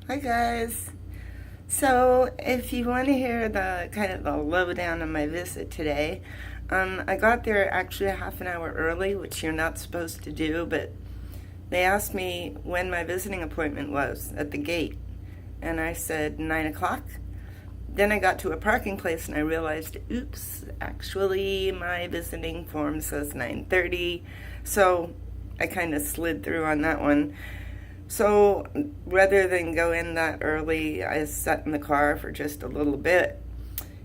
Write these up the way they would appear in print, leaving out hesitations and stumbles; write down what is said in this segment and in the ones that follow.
Hi guys. So if you want to hear the kind of the lowdown on my visit today, I got there actually a half an hour early, which you're not supposed to do, but they asked me when my visiting appointment was at the gate, and I said 9 o'clock. Then I got to a parking place and I realized, oops, actually my visiting form says 9:30, so I kind of slid through on that one. So rather than go in that early, I sat in the car for just a little bit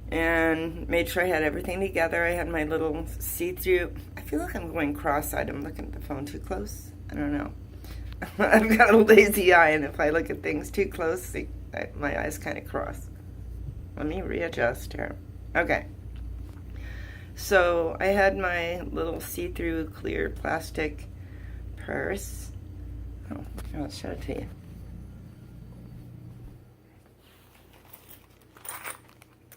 and made sure I had everything together. I had my little see-through. I feel like I'm going cross-eyed. I'm looking at the phone too close. I don't know. I've got a lazy eye, and if I look at things too close, my eyes kind of cross. Let me readjust here. Okay. So I had my little see-through clear plastic purse. Oh, I'll show it to you.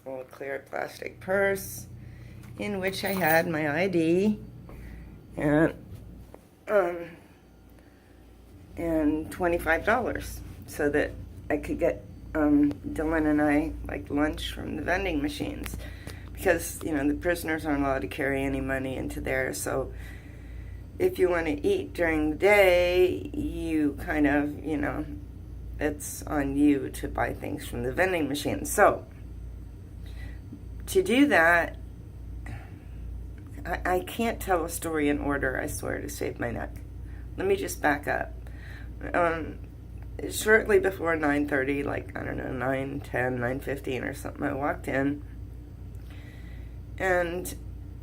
A little clear plastic purse in which I had my ID and $25 so that I could get Dylan and I like lunch from the vending machines because the prisoners aren't allowed to carry any money into there. So if you want to eat during the day, you kind of, it's on you to buy things from the vending machine. So, to do that, I can't tell a story in order, I swear, to save my neck. Let me just back up. Shortly before 9:30, like, I don't know, 9:10, 9:15 or something, I walked in, and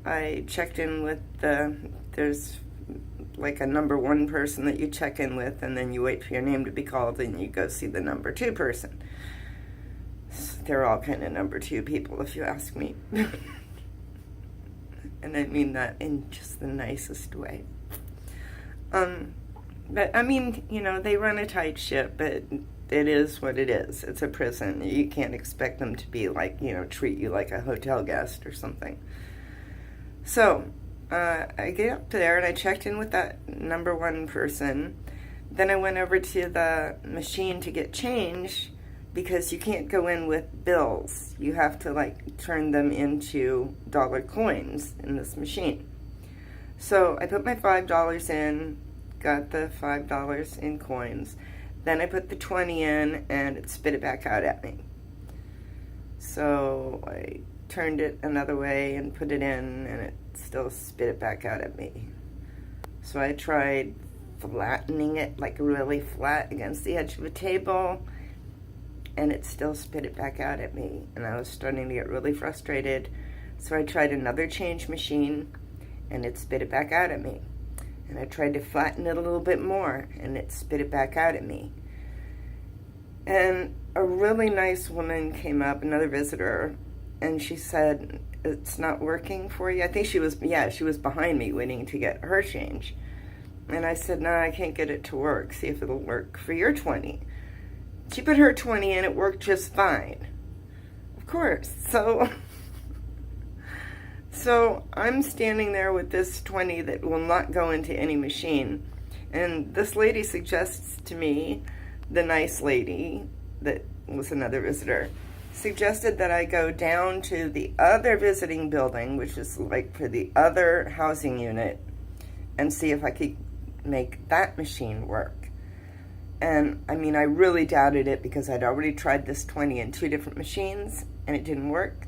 I checked in with there's like a number one person that you check in with, and then you wait for your name to be called and you go see the number two person. They're all kind of number two people, if you ask me. And I mean that in just the nicest way. But I mean, they run a tight ship, but it is what it is. It's a prison. You can't expect them to be like, treat you like a hotel guest or something. So I get up there and I checked in with that number one person. Then I went over to the machine to get change because you can't go in with bills. You have to turn them into dollar coins in this machine. So I put my $5 in, got the $5 in coins. Then I put the 20 in and it spit it back out at me. So I turned it another way and put it in and it still spit it back out at me. So I tried flattening it really flat against the edge of a table and it still spit it back out at me, and I was starting to get really frustrated. So I tried another change machine and it spit it back out at me, and I tried to flatten it a little bit more and it spit it back out at me. And a really nice woman came up, another visitor, and she said, "It's not working for you." I think she was behind me waiting to get her change. And I said, "No, I can't get it to work. See if it'll work for your 20. She put her 20 in, it worked just fine. Of course. So I'm standing there with this 20 that will not go into any machine. And this lady suggests to me, the nice lady that was another visitor, suggested that I go down to the other visiting building, which is for the other housing unit, and see if I could make that machine work. And I mean, I really doubted it because I'd already tried this 20 in 2 different machines and it didn't work.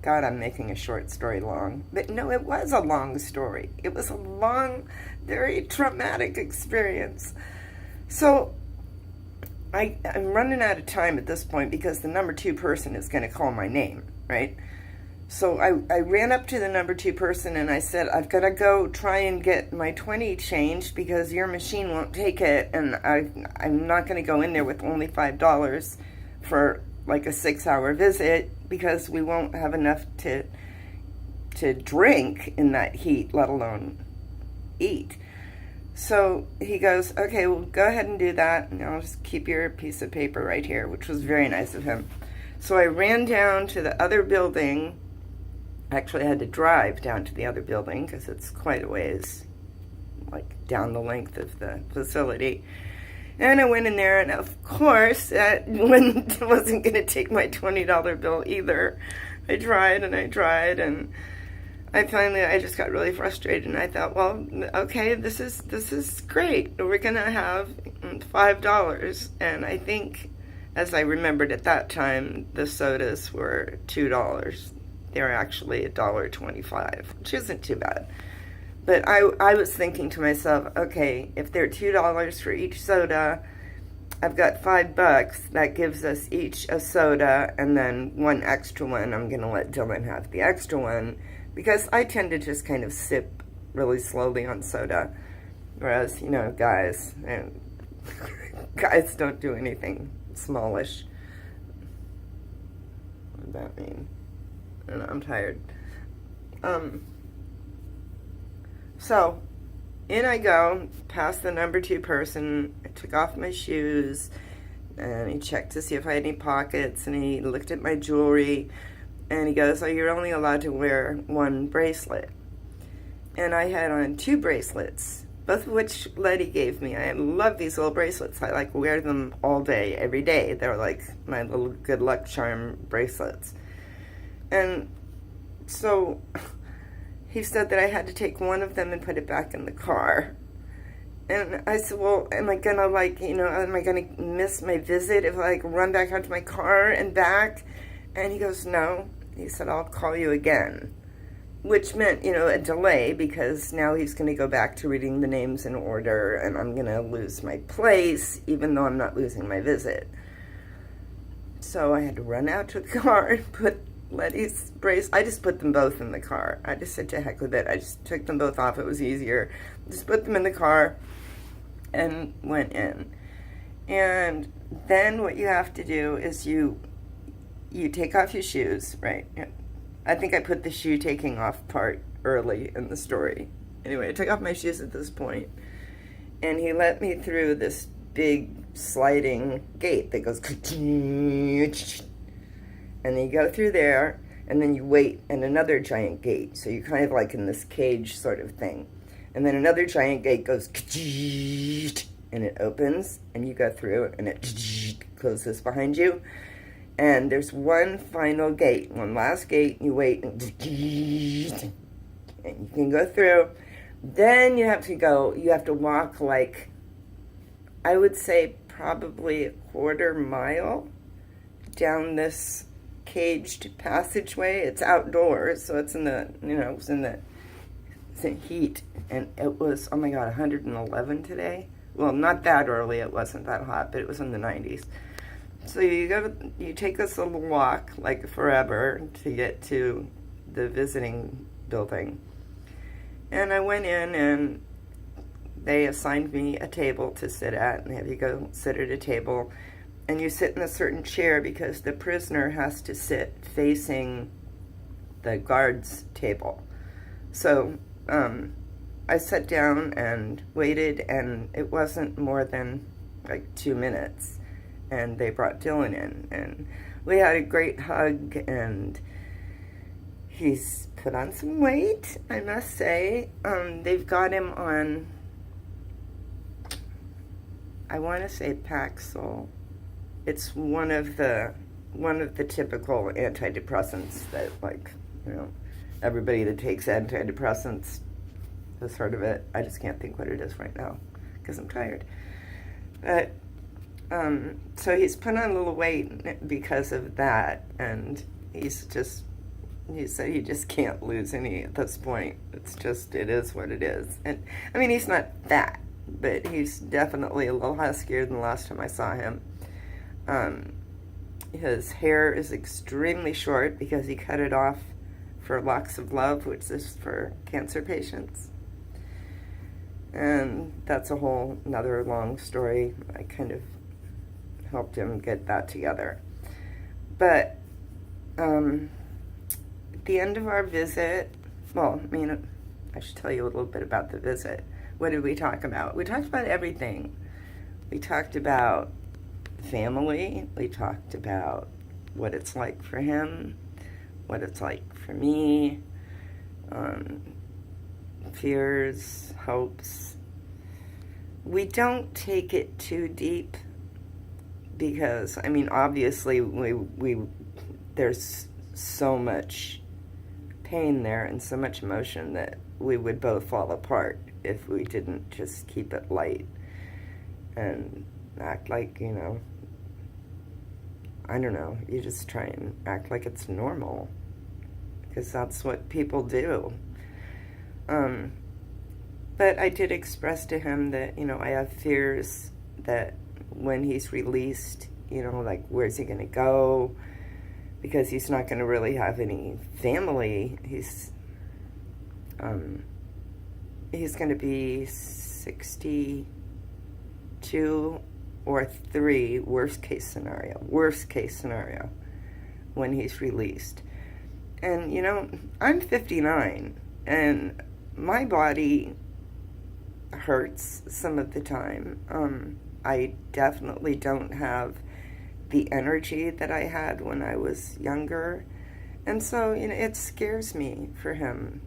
God, I'm making a short story long. But no, it was a long story. It was a long, very traumatic experience. So I'm running out of time at this point because the number 2 person is going to call my name, right? So I ran up to the number 2 person and I said, "I've got to go try and get my 20 changed because your machine won't take it, and I'm not going to go in there with only $5 for a 6-hour visit because we won't have enough to drink in that heat, let alone eat." So he goes, "Okay, well, go ahead and do that, and I'll just keep your piece of paper right here," which was very nice of him. So I ran down to the other building. Actually, I had to drive down to the other building because it's quite a ways, down the length of the facility. And I went in there, and of course, that wasn't going to take my $20 bill either. I tried and I tried, and I just got really frustrated, and I thought, well, okay, this is great. We're going to have $5. And I think, as I remembered at that time, the sodas were $2. They were actually $1.25, which isn't too bad. But I was thinking to myself, okay, if they're $2 for each soda, I've got $5. That gives us each a soda, and then one extra one. I'm going to let Dylan have the extra one, because I tend to just kind of sip really slowly on soda. Whereas, guys, and guys don't do anything smallish. What does that mean? I don't know, I'm tired. So, in I go, past the number 2 person. I took off my shoes, and he checked to see if I had any pockets, and he looked at my jewelry, and he goes, oh, you're only allowed to wear 1 bracelet. And I had on 2 bracelets, both of which Letty gave me. I love these little bracelets. I wear them all day, every day. They're like my little good luck charm bracelets. And so he said that I had to take one of them and put it back in the car. And I said, well, am I gonna am I gonna miss my visit if I run back out to my car and back? And he goes, no. He said, I'll call you again. Which meant, a delay, because now he's going to go back to reading the names in order, and I'm going to lose my place, even though I'm not losing my visit. So I had to run out to the car and put Letty's brace. I just put them both in the car. I just said to heck with it. I just took them both off. It was easier. Just put them in the car and went in. And then what you have to do is you take off your shoes, right? I think I put the shoe taking off part early in the story. Anyway, I took off my shoes at this point, and he let me through this big sliding gate that goes, and then you go through there, and then you wait in another giant gate. So you're kind of like in this cage sort of thing. And then another giant gate goes, and it opens, and you go through, and it closes behind you. And there's one final gate, one last gate, and you wait, and you can go through. Then you have to walk like, I would say probably a quarter mile down this caged passageway. It's outdoors, so it's in the, it's in heat. And it was, oh my God, 111 today. Well, not that early, it wasn't that hot, but it was in the 90s. So you take this little walk, like forever, to get to the visiting building. And I went in, and they assigned me a table to sit at, and they have you go sit at a table, and you sit in a certain chair because the prisoner has to sit facing the guard's table. So I sat down and waited, and it wasn't more than like 2 minutes. And they brought Dylan in, and we had a great hug, and he's put on some weight, I must say. They've got him on, I want to say Paxil. It's one of the typical antidepressants that, everybody that takes antidepressants has heard of it. I just can't think what it is right now because I'm tired. But so he's put on a little weight because of that, and he said he just can't lose any at this point. It is what it is. And I mean, he's not fat, but he's definitely a little huskier than the last time I saw him. His hair is extremely short because he cut it off for Locks of Love, which is for cancer patients. And that's a whole another long story. I kind of helped him get that together. But at the end of our visit, I should tell you a little bit about the visit. What did we talk about? We talked about everything. We talked about family. We talked about what it's like for him, what it's like for me, fears, hopes. we don't take it too deep because, I mean, obviously we there's so much pain there and so much emotion that we would both fall apart if we didn't just keep it light and act like, I don't know, you just try and act like it's normal because that's what people do. But I did express to him that, I have fears that when he's released, like, where's he going to go? Because he's not going to really have any family. He's going to be 62 or 3, worst case scenario, when he's released. And, I'm 59, and my body hurts some of the time. I definitely don't have the energy that I had when I was younger. And so, it scares me for him,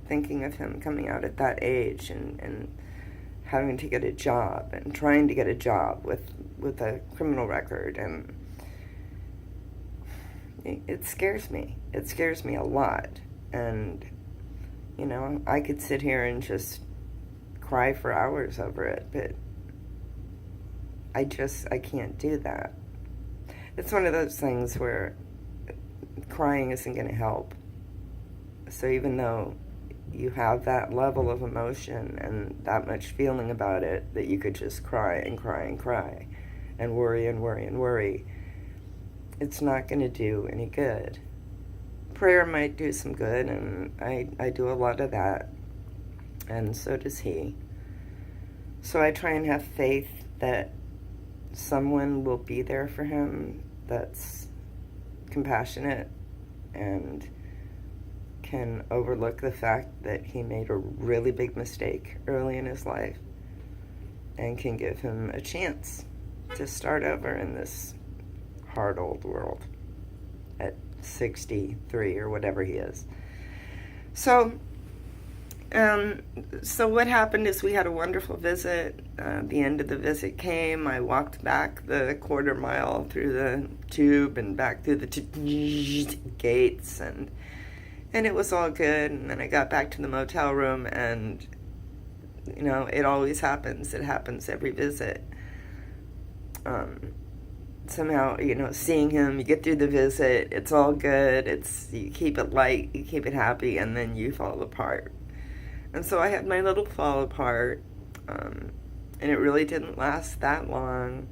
thinking of him coming out at that age and having to get a job and trying to get a job with a criminal record. And it scares me. It scares me a lot. And, I could sit here and just cry for hours over it, but I can't do that. It's one of those things where crying isn't going to help. So even though you have that level of emotion and that much feeling about it, that you could just cry and cry and cry and worry and worry and worry, it's not going to do any good. Prayer might do some good, and I do a lot of that, and so does he. So I try and have faith that someone will be there for him that's compassionate and can overlook the fact that he made a really big mistake early in his life and can give him a chance to start over in this hard old world at 63 or whatever he is. So what happened is we had a wonderful visit. The end of the visit came. I walked back the quarter mile through the tube and back through the gates, and it was all good. And then I got back to the motel room, and, it always happens. It happens every visit. Somehow, seeing him, you get through the visit, it's all good. You keep it light, you keep it happy, and then you fall apart. And so I had my little fall apart, and it really didn't last that long.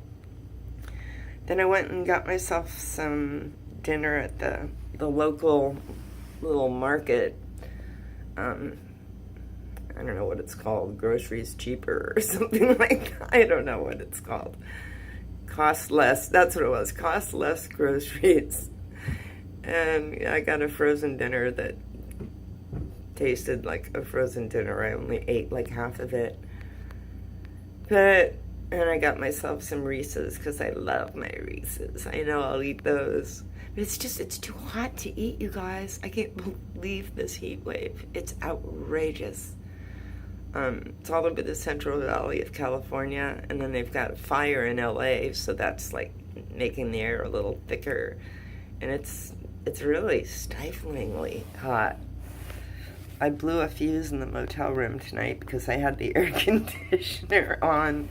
Then I went and got myself some dinner at the local little market. I don't know what it's called, Groceries Cheaper or something like that. I don't know what it's called. Cost less, that's what it was, cost less groceries. And I got a frozen dinner that tasted like a frozen dinner. I only ate like half of it. And I got myself some Reese's because I love my Reese's. I know I'll eat those. But it's too hot to eat, you guys. I can't believe this heat wave. It's outrageous. It's all over the Central Valley of California, and then they've got a fire in LA, so that's like making the air a little thicker. And it's really stiflingly hot. I blew a fuse in the motel room tonight because I had the air conditioner on,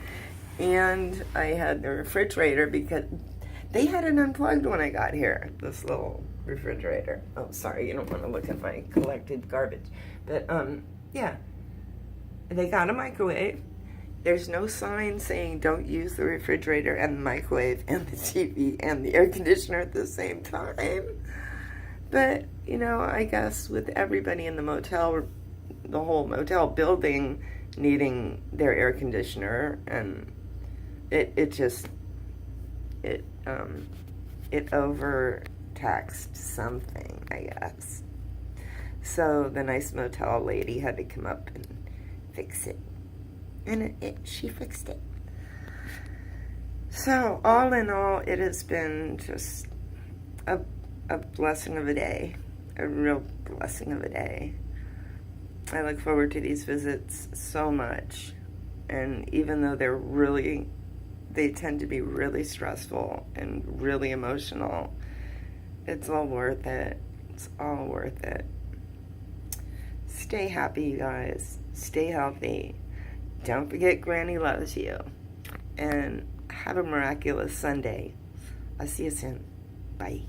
and I had the refrigerator because they had it unplugged when I got here, this little refrigerator. Oh, sorry, you don't want to look at my collected garbage. But, yeah. They got a microwave. There's no sign saying don't use the refrigerator and the microwave and the TV and the air conditioner at the same time. But, I guess with everybody in the motel, the whole motel building needing their air conditioner, and it overtaxed something, I guess. So the nice motel lady had to come up and fix it. And she fixed it. So all in all, it has been just a blessing of a day. A real blessing of a day. I look forward to these visits so much. And even though they tend to be really stressful and really emotional, it's all worth it. It's all worth it. Stay happy, you guys. Stay healthy. Don't forget Granny loves you. And have a miraculous Sunday. I'll see you soon. Bye.